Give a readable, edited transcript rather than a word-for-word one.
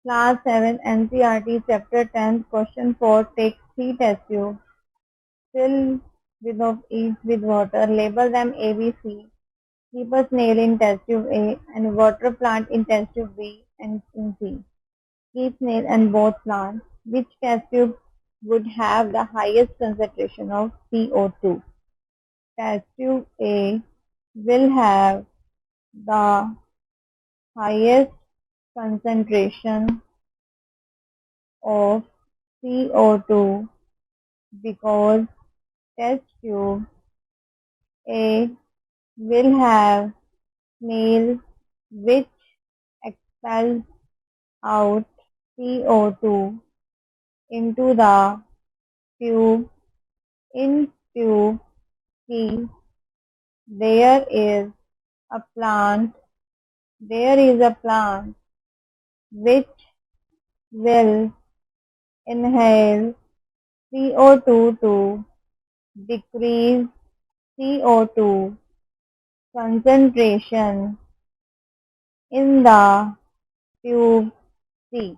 Class 7 NCERT Chapter 10 Question 4 Take 3 test tubes. Fill with of each with water. Label them A, B, C. Keep a snail in test tube A and water plant in test tube B and in C. Keep snail and both plants. Which test tube would have the highest concentration of CO2? Test tube A will have the highest concentration of CO2 because test tube A will have snail which expels out CO2 into the tube. In tube C, there is a plant which will inhale CO2 to decrease CO2 concentration in the tube C.